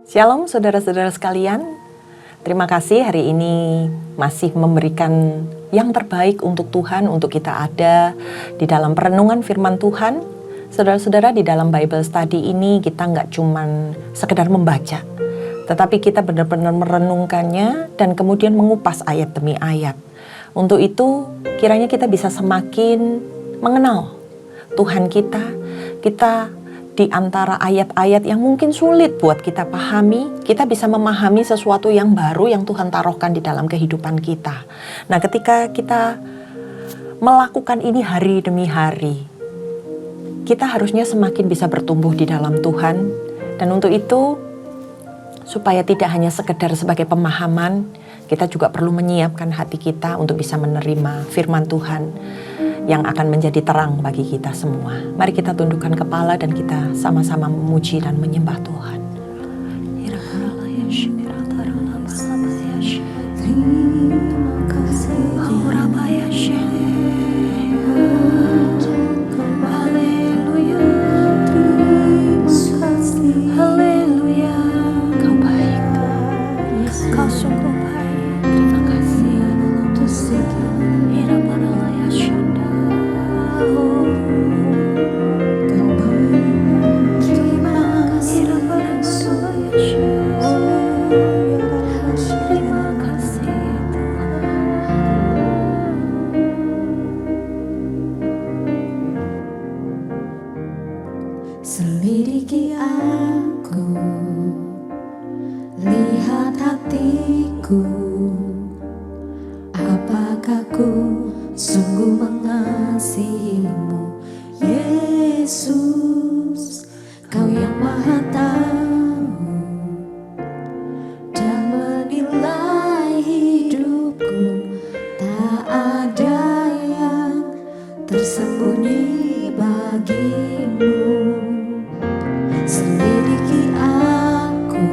Shalom saudara-saudara sekalian, terima kasih hari ini masih memberikan yang terbaik untuk Tuhan, untuk kita ada di dalam perenungan firman Tuhan. Saudara-saudara, di dalam Bible Study ini kita nggak cuman sekedar membaca, tetapi kita benar-benar merenungkannya dan kemudian mengupas ayat demi ayat. Untuk itu kiranya kita bisa semakin mengenal Tuhan kita di antara ayat-ayat yang mungkin sulit buat kita pahami, kita bisa memahami sesuatu yang baru yang Tuhan taruhkan di dalam kehidupan kita. Nah, ketika kita melakukan ini hari demi hari, kita harusnya semakin bisa bertumbuh di dalam Tuhan. Dan untuk itu, supaya tidak hanya sekedar sebagai pemahaman, kita juga perlu menyiapkan hati kita untuk bisa menerima firman Tuhan yang akan menjadi terang bagi kita semua. Mari kita tundukkan kepala dan kita sama-sama memuji dan menyembah Tuhan. Haleluya, Kau baik, Kau sungguh baik. Terima kasih. Selidiki aku, lihat hatiku, apakah ku sungguh mengasihimu, Yesus. Kau yang maha tahu dan menilai hidupku, tak ada yang tersembunyi bagimu. Selidiki aku,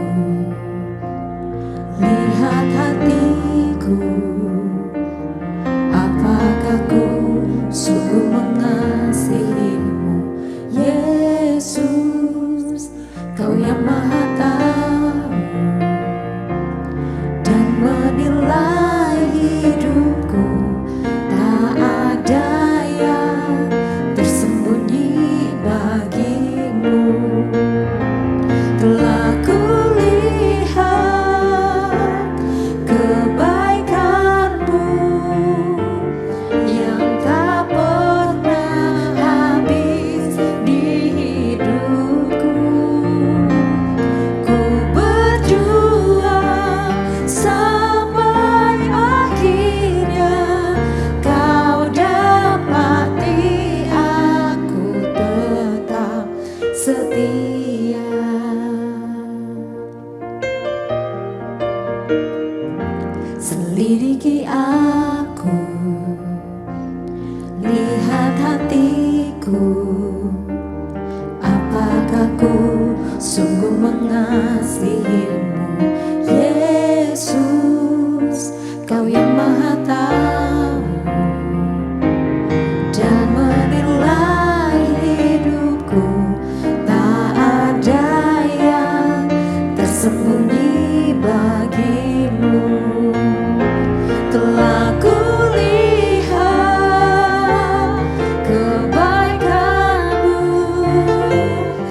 lihat hatiku, apakah ku sungguh mengasihimu, Yesus. Kau yang maha tahu dan menilai hidupku, tak ada yang tersembunyi bagimu. Telah kulihat kebaikan-Mu yang tak pernah habis di hidupku. Ku berjuang sampai akhirnya, Kau dapati aku tetap setia. Selidiki aku, lihat hatiku, apakah ku sungguh mengasihimu, Yesus. Kau yang maha tahu dan menilai hidupku, tak ada yang tersembunyi bagimu. Telah kulihat kebaikan-Mu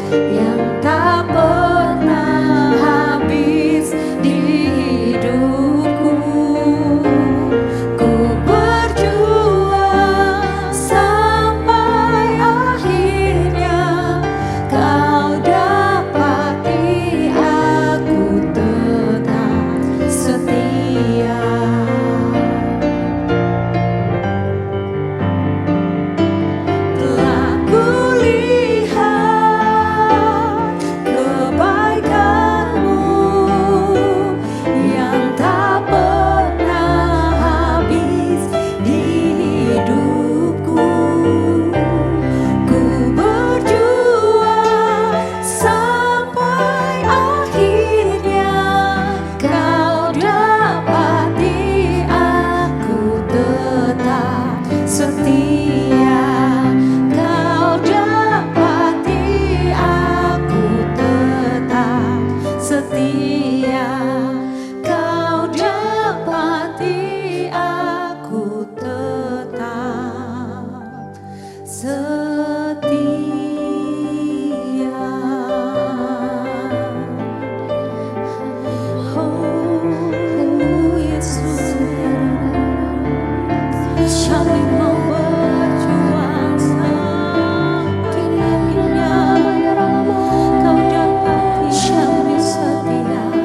yang tak pernah habis setia, Kau dapati aku tetap setia. Oh Yesus, kami mau berjuang sampai akhirnya. Kau dapati kami setia.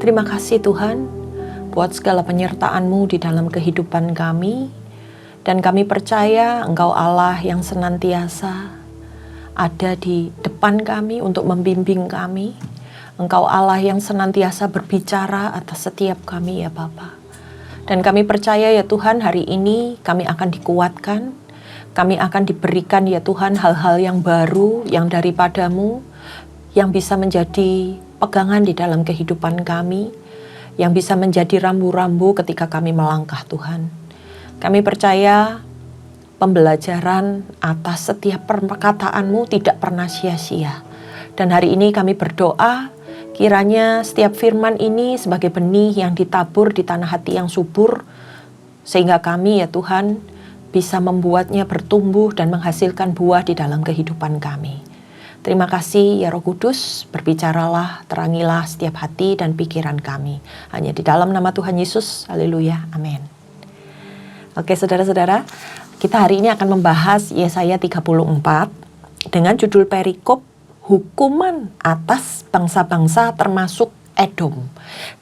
Terima kasih Tuhan buat segala penyertaan-Mu di dalam kehidupan kami. Dan kami percaya Engkau Allah yang senantiasa ada di depan kami untuk membimbing kami. Engkau Allah yang senantiasa berbicara atas setiap kami ya Bapa. Dan kami percaya ya Tuhan, hari ini kami akan dikuatkan, kami akan diberikan ya Tuhan hal-hal yang baru, yang daripada-Mu, yang bisa menjadi pegangan di dalam kehidupan kami, yang bisa menjadi rambu-rambu ketika kami melangkah Tuhan. Kami percaya pembelajaran atas setiap perkataan-Mu tidak pernah sia-sia. Dan hari ini kami berdoa, kiranya setiap firman ini sebagai benih yang ditabur di tanah hati yang subur, sehingga kami ya Tuhan bisa membuatnya bertumbuh dan menghasilkan buah di dalam kehidupan kami. Terima kasih ya Roh Kudus, berbicaralah, terangilah setiap hati dan pikiran kami. Hanya di dalam nama Tuhan Yesus, haleluya, amin. Oke saudara-saudara, kita hari ini akan membahas Yesaya 34 dengan judul perikop hukuman atas bangsa-bangsa termasuk Edom.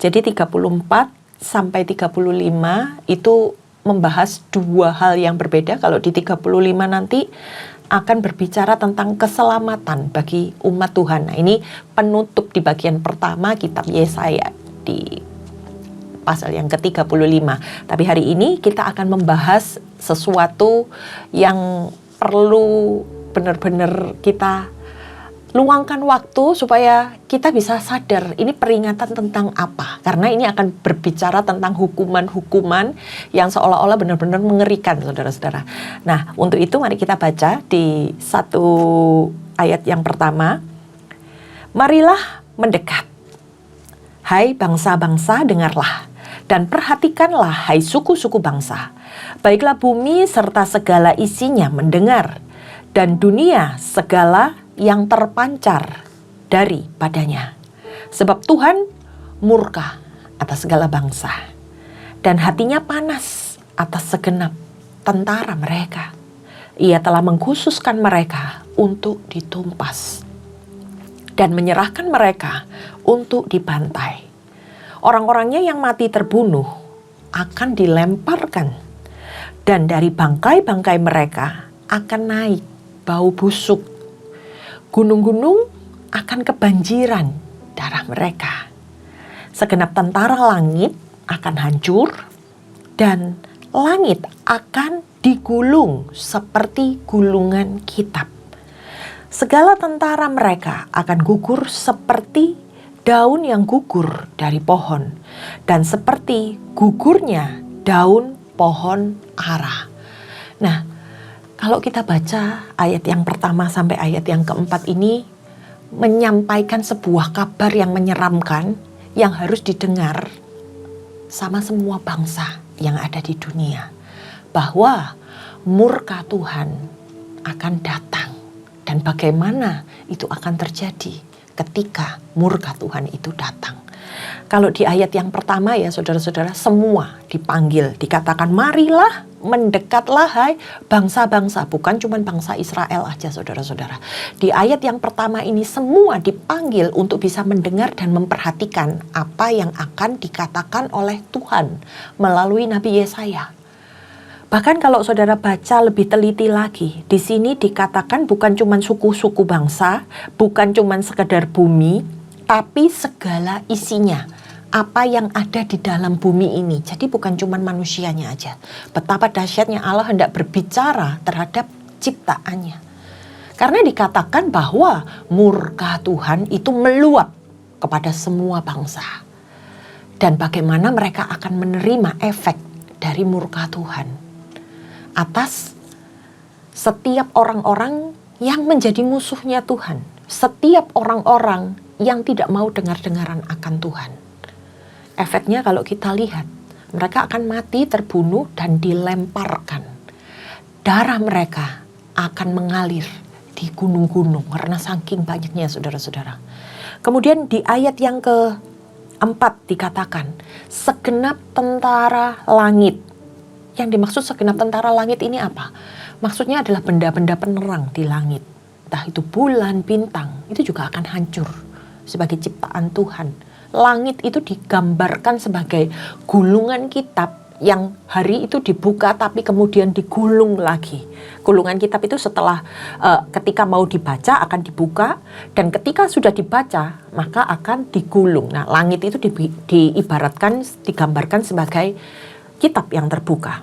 Jadi 34 sampai 35 itu membahas dua hal yang berbeda. Kalau di 35 nanti akan berbicara tentang keselamatan bagi umat Tuhan. Nah, ini penutup di bagian pertama kitab Yesaya di pasal yang ke-35. Tapi hari ini kita akan membahas sesuatu yang perlu benar-benar kita luangkan waktu supaya kita bisa sadar ini peringatan tentang apa. Karena ini akan berbicara tentang hukuman-hukuman yang seolah-olah benar-benar mengerikan, saudara-saudara. Nah, untuk itu mari kita baca di satu ayat yang pertama. Marilah mendekat, hai bangsa-bangsa, dengarlah, dan perhatikanlah, hai suku-suku bangsa. Baiklah bumi serta segala isinya mendengar, dan dunia segala yang terpancar daripadanya. Sebab Tuhan murka atas segala bangsa, dan hatinya panas atas segenap tentara mereka. Ia telah mengkhususkan mereka untuk ditumpas, dan menyerahkan mereka untuk dibantai. Orang-orangnya yang mati terbunuh akan dilemparkan, dan dari bangkai-bangkai mereka akan naik bau busuk. Gunung-gunung akan kebanjiran darah mereka. Segenap tentara langit akan hancur, dan langit akan digulung seperti gulungan kitab. Segala tentara mereka akan gugur seperti daun yang gugur dari pohon, dan seperti gugurnya daun pohon ara. Nah, kalau kita baca ayat yang pertama sampai ayat yang keempat ini menyampaikan sebuah kabar yang menyeramkan yang harus didengar sama semua bangsa yang ada di dunia. Bahwa murka Tuhan akan datang, dan bagaimana itu akan terjadi ketika murka Tuhan itu datang. Kalau di ayat yang pertama ya saudara-saudara, semua dipanggil, dikatakan marilah mendekatlah hai bangsa-bangsa, bukan cuma bangsa Israel aja saudara-saudara. Di ayat yang pertama ini semua dipanggil untuk bisa mendengar dan memperhatikan apa yang akan dikatakan oleh Tuhan melalui Nabi Yesaya. Bahkan kalau saudara baca lebih teliti lagi, di sini dikatakan bukan cuma suku-suku bangsa, bukan cuma sekedar bumi, tapi segala isinya. Apa yang ada di dalam bumi ini. Jadi bukan cuma manusianya aja. Betapa dahsyatnya Allah hendak berbicara terhadap ciptaannya. Karena dikatakan bahwa murka Tuhan itu meluap kepada semua bangsa. Dan bagaimana mereka akan menerima efek dari murka Tuhan atas setiap orang-orang yang menjadi musuhnya Tuhan. Setiap orang-orang yang tidak mau dengar-dengaran akan Tuhan. Efeknya kalau kita lihat, mereka akan mati, terbunuh, dan dilemparkan. Darah mereka akan mengalir di gunung-gunung karena saking banyaknya saudara-saudara. Kemudian di ayat yang keempat dikatakan, segenap tentara langit. Yang dimaksud segenap tentara langit ini apa? Maksudnya adalah benda-benda penerang di langit. Entah itu bulan, bintang, itu juga akan hancur sebagai ciptaan Tuhan. langit itu digambarkan sebagai gulungan kitab yang hari itu dibuka tapi kemudian digulung lagi. Gulungan kitab itu setelah ketika mau dibaca akan dibuka, dan ketika sudah dibaca maka akan digulung. Nah, langit itu diibaratkan, digambarkan sebagai kitab yang terbuka.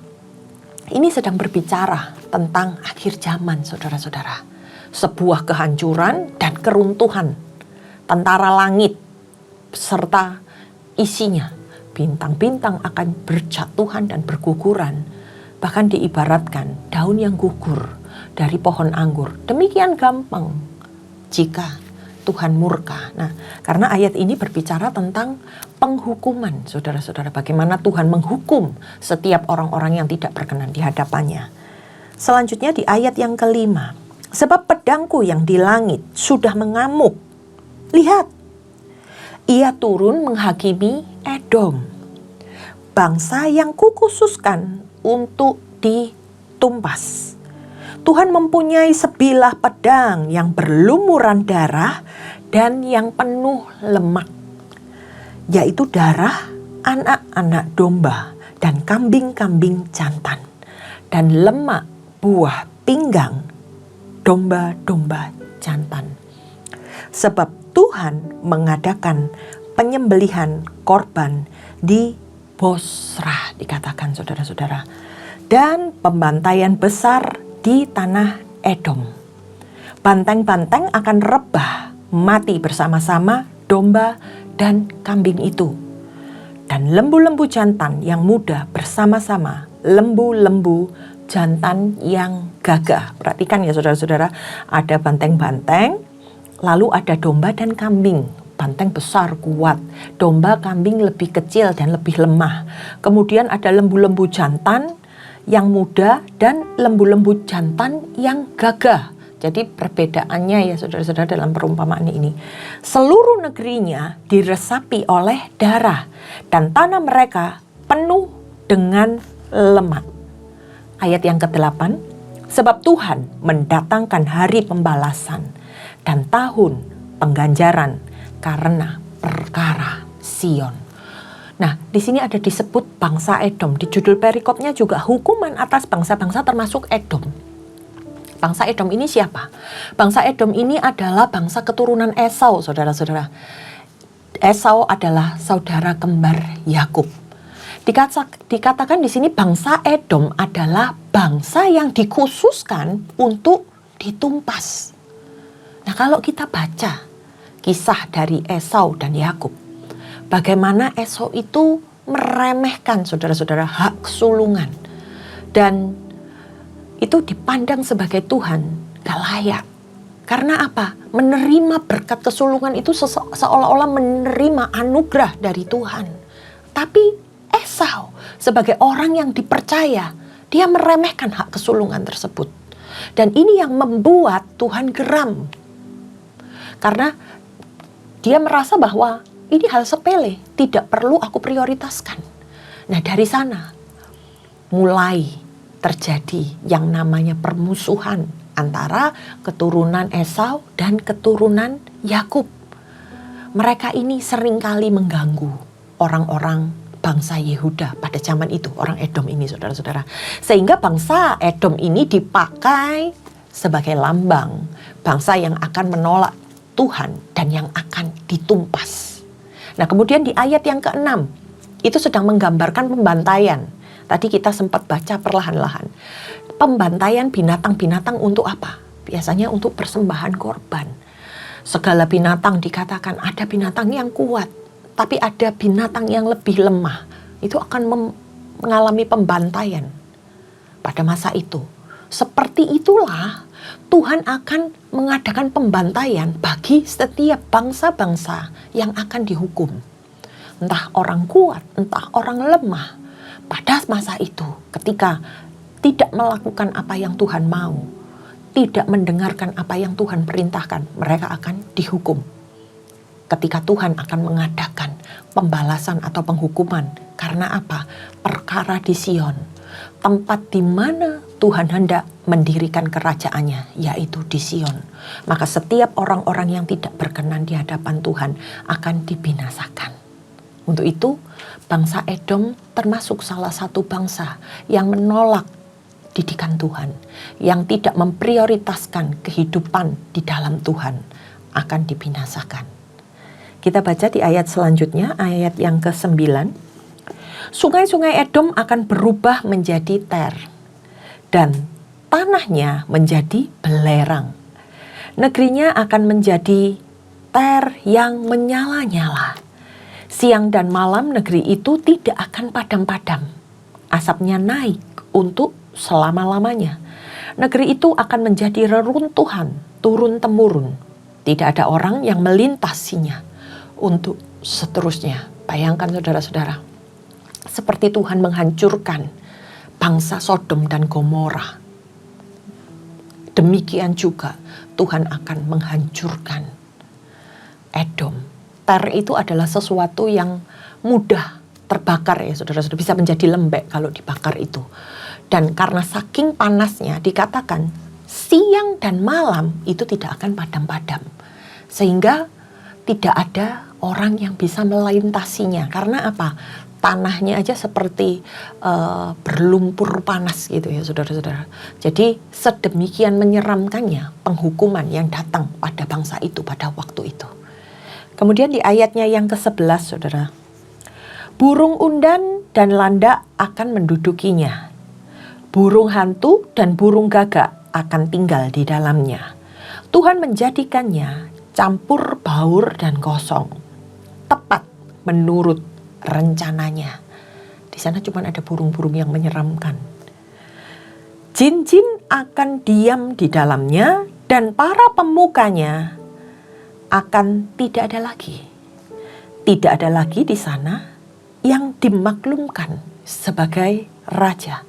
Ini sedang berbicara tentang akhir zaman, saudara-saudara. Sebuah kehancuran dan keruntuhan tentara langit serta isinya. Bintang-bintang akan berjatuhan dan berguguran. Bahkan diibaratkan daun yang gugur dari pohon anggur. Demikian gampang jika Tuhan murka. Nah, karena ayat ini berbicara tentang penghukuman, saudara-saudara. Bagaimana Tuhan menghukum setiap orang-orang yang tidak berkenan di hadapannya. Selanjutnya di ayat yang kelima. Sebab pedangku yang di langit sudah mengamuk. Lihat, ia turun menghakimi Edom, bangsa yang kukhususkan untuk ditumpas. Tuhan mempunyai sebilah pedang yang berlumuran darah dan yang penuh lemak, yaitu darah anak-anak domba dan kambing-kambing jantan, dan lemak buah pinggang domba-domba jantan. Sebab Tuhan mengadakan penyembelihan korban di Bosra, dikatakan saudara-saudara, dan pembantaian besar di tanah Edom. Banteng-banteng akan rebah mati bersama-sama domba dan kambing itu, dan lembu-lembu jantan yang muda bersama-sama lembu-lembu jantan yang gagah. Perhatikan ya saudara-saudara, ada banteng-banteng, lalu ada domba dan kambing. Banteng besar kuat, domba kambing lebih kecil dan lebih lemah. Kemudian ada lembu-lembu jantan yang muda dan lembu-lembu jantan yang gagah. Jadi perbedaannya ya saudara-saudara dalam perumpamaan ini. Seluruh negerinya diresapi oleh darah dan tanah mereka penuh dengan lemak. Ayat yang ke-8, sebab Tuhan mendatangkan hari pembalasan dan tahun pengganjaran karena perkara Sion. Nah, di sini ada disebut bangsa Edom. Di judul perikopnya juga hukuman atas bangsa-bangsa termasuk Edom. Bangsa Edom ini siapa? Bangsa Edom ini adalah bangsa keturunan Esau, saudara-saudara. Esau adalah saudara kembar Yakub. Dikatakan di sini bangsa Edom adalah bangsa yang dikhususkan untuk ditumpas. Nah, kalau kita baca kisah dari Esau dan Yakub, bagaimana Esau itu meremehkan saudara-saudara hak kesulungan, dan itu dipandang sebagai Tuhan gak layak. Karena apa? Menerima berkat kesulungan itu seolah-olah menerima anugerah dari Tuhan. Tapi Esau sebagai orang yang dipercaya, dia meremehkan hak kesulungan tersebut. Dan ini yang membuat Tuhan geram. Karena dia merasa bahwa ini hal sepele, tidak perlu aku prioritaskan. Nah, dari sana mulai terjadi yang namanya permusuhan antara keturunan Esau dan keturunan Yakub. Mereka ini seringkali mengganggu orang-orang bangsa Yehuda pada zaman itu, orang Edom ini saudara-saudara. Sehingga bangsa Edom ini dipakai sebagai lambang bangsa yang akan menolak Tuhan dan yang akan ditumpas. Nah, kemudian di ayat yang ke-6 itu sedang menggambarkan pembantaian. Tadi kita sempat baca perlahan-lahan. Pembantaian binatang-binatang untuk apa? Biasanya untuk persembahan korban. Segala binatang dikatakan ada binatang yang kuat, tapi ada binatang yang lebih lemah. Itu akan mengalami pembantaian pada masa itu. Seperti itulah Tuhan akan mengadakan pembantaian bagi setiap bangsa-bangsa yang akan dihukum. Entah orang kuat, entah orang lemah. Pada masa itu ketika tidak melakukan apa yang Tuhan mau, tidak mendengarkan apa yang Tuhan perintahkan, mereka akan dihukum. Ketika Tuhan akan mengadakan pembalasan atau penghukuman. Karena apa? Perkara di Sion. Tempat di mana Tuhan hendak mendirikan kerajaannya, yaitu di Sion. Maka setiap orang-orang yang tidak berkenan di hadapan Tuhan akan dibinasakan. Untuk itu, bangsa Edom termasuk salah satu bangsa yang menolak didikan Tuhan, yang tidak memprioritaskan kehidupan di dalam Tuhan, akan dibinasakan. Kita baca di ayat selanjutnya, ayat yang ke-9. Sungai-sungai Edom akan berubah menjadi ter, dan tanahnya menjadi belerang. Negerinya akan menjadi ter yang menyala-nyala. Siang dan malam negeri itu tidak akan padam-padam. Asapnya naik untuk selama-lamanya. Negeri itu akan menjadi reruntuhan turun-temurun. Tidak ada orang yang melintasinya untuk seterusnya. Bayangkan saudara-saudara, seperti Tuhan menghancurkan bangsa Sodom dan Gomora, demikian juga Tuhan akan menghancurkan Edom. Ter itu adalah sesuatu yang mudah terbakar ya saudara-saudara, bisa menjadi lembek kalau dibakar itu. Dan karena saking panasnya dikatakan siang dan malam itu tidak akan padam-padam. Sehingga tidak ada orang yang bisa melintasinya. Karena apa? Tanahnya aja seperti berlumpur panas gitu ya saudara-saudara. Jadi sedemikian menyeramkannya penghukuman yang datang pada bangsa itu pada waktu itu. Kemudian di ayatnya yang ke-11 saudara. Burung undan dan landak akan mendudukinya. Burung hantu dan burung gagak akan tinggal di dalamnya. Tuhan menjadikannya campur baur dan kosong. Tepat menurut rencananya. Di sana cuma ada burung-burung yang menyeramkan. Jin-jin akan diam di dalamnya dan para pemukanya akan tidak ada lagi. Tidak ada lagi di sana yang dimaklumkan sebagai raja.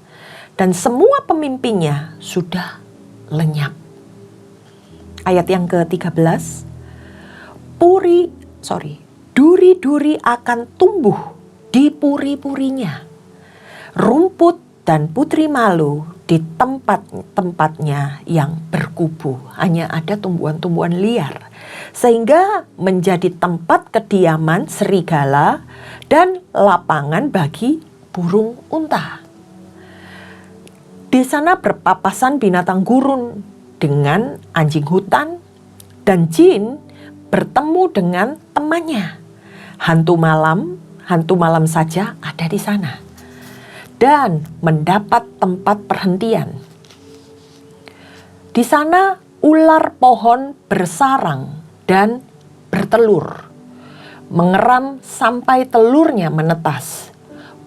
Dan semua pemimpinnya sudah lenyap. Ayat yang ke-13. Duri-duri akan tumbuh di puri-purinya. Rumput dan putri malu di tempat-tempatnya yang berkubu. Hanya ada tumbuhan-tumbuhan liar. Sehingga menjadi tempat kediaman serigala dan lapangan bagi burung unta. Di sana berpapasan binatang gurun dengan anjing hutan, dan jin bertemu dengan temannya. Hantu malam saja ada di sana. Dan mendapat tempat perhentian. Di sana ular pohon bersarang dan bertelur, mengeram sampai telurnya menetas.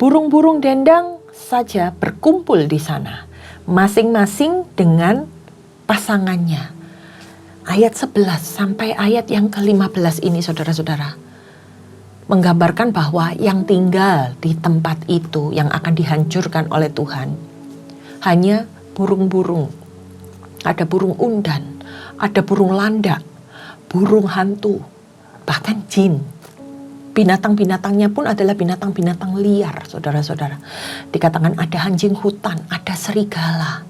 Burung-burung dendang saja berkumpul di sana, masing-masing dengan pasangannya. Ayat 11 sampai ayat yang ke-15 ini saudara-saudara menggambarkan bahwa yang tinggal di tempat itu yang akan dihancurkan oleh Tuhan hanya burung-burung. Ada burung undan, ada burung landak, burung hantu, bahkan jin. Binatang-binatangnya pun adalah binatang-binatang liar, saudara-saudara. Dikatakan ada anjing hutan, ada serigala,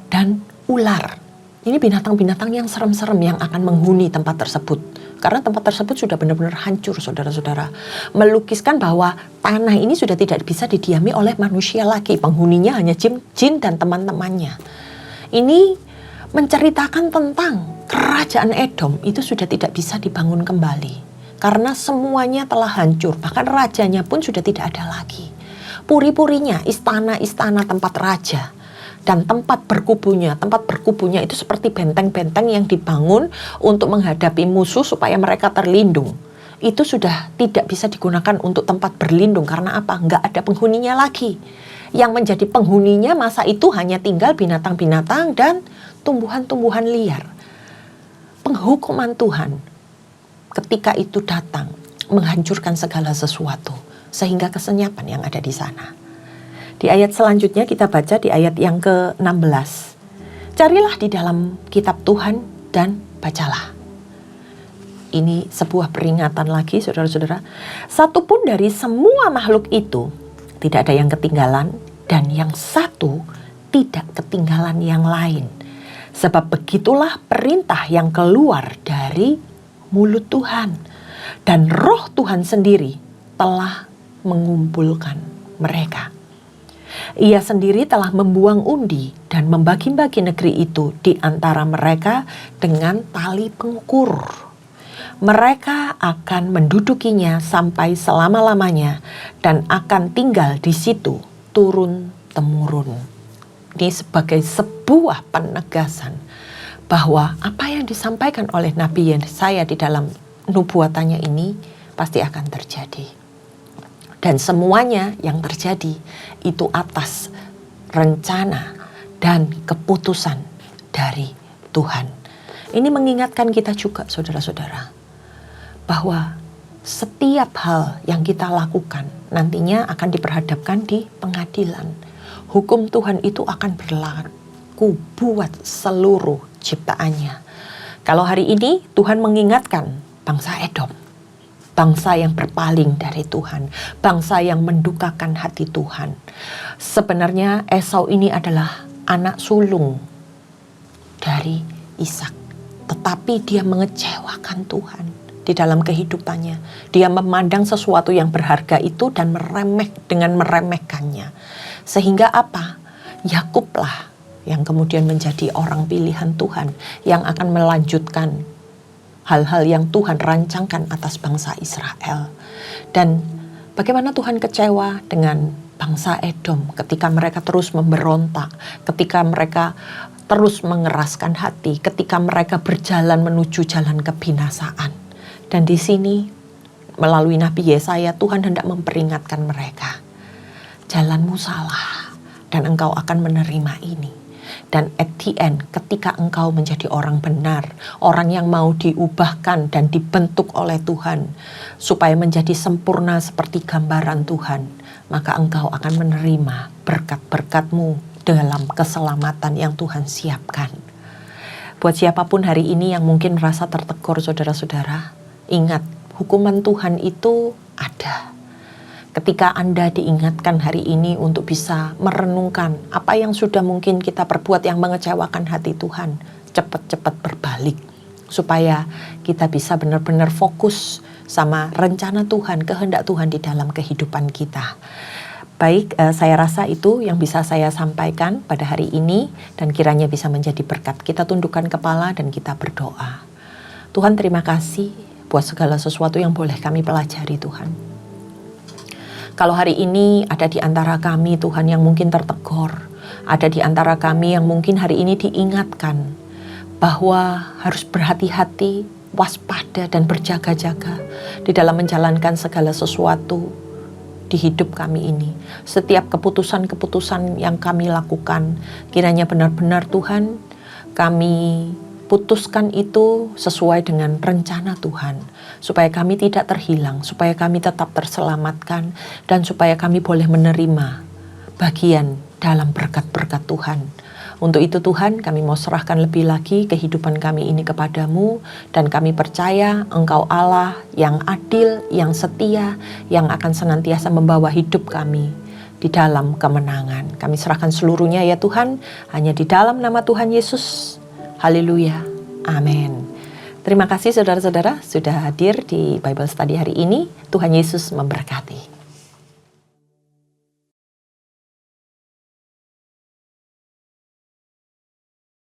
dan ular. Ini binatang-binatang yang serem-serem yang akan menghuni tempat tersebut. Karena tempat tersebut sudah benar-benar hancur, saudara-saudara. Melukiskan bahwa tanah ini sudah tidak bisa didiami oleh manusia lagi. Penghuninya hanya jin dan teman-temannya. Ini menceritakan tentang kerajaan Edom itu sudah tidak bisa dibangun kembali. Karena semuanya telah hancur, bahkan rajanya pun sudah tidak ada lagi. Puri-purinya, istana-istana tempat raja, dan tempat berkubunya itu seperti benteng-benteng yang dibangun untuk menghadapi musuh supaya mereka terlindung. Itu sudah tidak bisa digunakan untuk tempat berlindung, karena apa? Nggak ada penghuninya lagi. Yang menjadi penghuninya masa itu hanya tinggal binatang-binatang dan tumbuhan-tumbuhan liar. Penghukuman Tuhan ketika itu datang menghancurkan segala sesuatu sehingga kesenyapan yang ada di sana. Di ayat selanjutnya kita baca di ayat yang ke-16. Carilah di dalam kitab Tuhan dan bacalah. Ini sebuah peringatan lagi saudara-saudara. Satupun dari semua makhluk itu tidak ada yang ketinggalan, dan yang satu tidak ketinggalan yang lain. Sebab begitulah perintah yang keluar dari mulut Tuhan. Dan roh Tuhan sendiri telah mengumpulkan mereka. Ia sendiri telah membuang undi dan membagi-bagi negeri itu di antara mereka dengan tali pengukur. Mereka akan mendudukinya sampai selama-lamanya dan akan tinggal di situ turun-temurun. Ini sebagai sebuah penegasan bahwa apa yang disampaikan oleh Nabi Yesaya di dalam nubuatannya ini pasti akan terjadi. Dan semuanya yang terjadi itu atas rencana dan keputusan dari Tuhan. Ini mengingatkan kita juga, saudara-saudara, bahwa setiap hal yang kita lakukan nantinya akan diperhadapkan di pengadilan. Hukum Tuhan itu akan berlaku buat seluruh ciptaannya. Kalau hari ini Tuhan mengingatkan bangsa Edom, bangsa yang berpaling dari Tuhan, bangsa yang mendukakan hati Tuhan. Sebenarnya Esau ini adalah anak sulung dari Ishak, tetapi dia mengecewakan Tuhan di dalam kehidupannya. Dia memandang sesuatu yang berharga itu dan meremehkannya. Sehingga apa? Yakublah yang kemudian menjadi orang pilihan Tuhan yang akan melanjutkan hal-hal yang Tuhan rancangkan atas bangsa Israel. Dan bagaimana Tuhan kecewa dengan bangsa Edom ketika mereka terus memberontak, ketika mereka terus mengeraskan hati, ketika mereka berjalan menuju jalan kebinasaan. Dan di sini melalui Nabi Yesaya Tuhan hendak memperingatkan mereka. Jalanmu salah dan engkau akan menerima ini. Dan at the end ketika engkau menjadi orang benar, orang yang mau diubahkan dan dibentuk oleh Tuhan supaya menjadi sempurna seperti gambaran Tuhan, maka engkau akan menerima berkat-berkatmu dalam keselamatan yang Tuhan siapkan. Buat siapapun hari ini yang mungkin merasa tertegur, saudara-saudara, ingat, hukuman Tuhan itu ada. Ketika Anda diingatkan hari ini untuk bisa merenungkan apa yang sudah mungkin kita perbuat yang mengecewakan hati Tuhan, cepat-cepat berbalik. Supaya kita bisa benar-benar fokus sama rencana Tuhan, kehendak Tuhan di dalam kehidupan kita. Baik, saya rasa itu yang bisa saya sampaikan pada hari ini dan kiranya bisa menjadi berkat. Kita tundukkan kepala dan kita berdoa. Tuhan, terima kasih buat segala sesuatu yang boleh kami pelajari, Tuhan. Kalau hari ini ada di antara kami, Tuhan, yang mungkin tertegur, ada di antara kami yang mungkin hari ini diingatkan bahwa harus berhati-hati, waspada dan berjaga-jaga di dalam menjalankan segala sesuatu di hidup kami ini. Setiap keputusan-keputusan yang kami lakukan, kiranya benar-benar Tuhan, kami putuskan itu sesuai dengan rencana Tuhan, supaya kami tidak terhilang, supaya kami tetap terselamatkan, dan supaya kami boleh menerima bagian dalam berkat-berkat Tuhan. Untuk itu Tuhan, kami mau serahkan lebih lagi kehidupan kami ini kepadamu, dan kami percaya Engkau Allah yang adil, yang setia, yang akan senantiasa membawa hidup kami di dalam kemenangan. Kami serahkan seluruhnya ya Tuhan, hanya di dalam nama Tuhan Yesus. Haleluya, amin. Terima kasih saudara-saudara sudah hadir di Bible Study hari ini. Tuhan Yesus memberkati.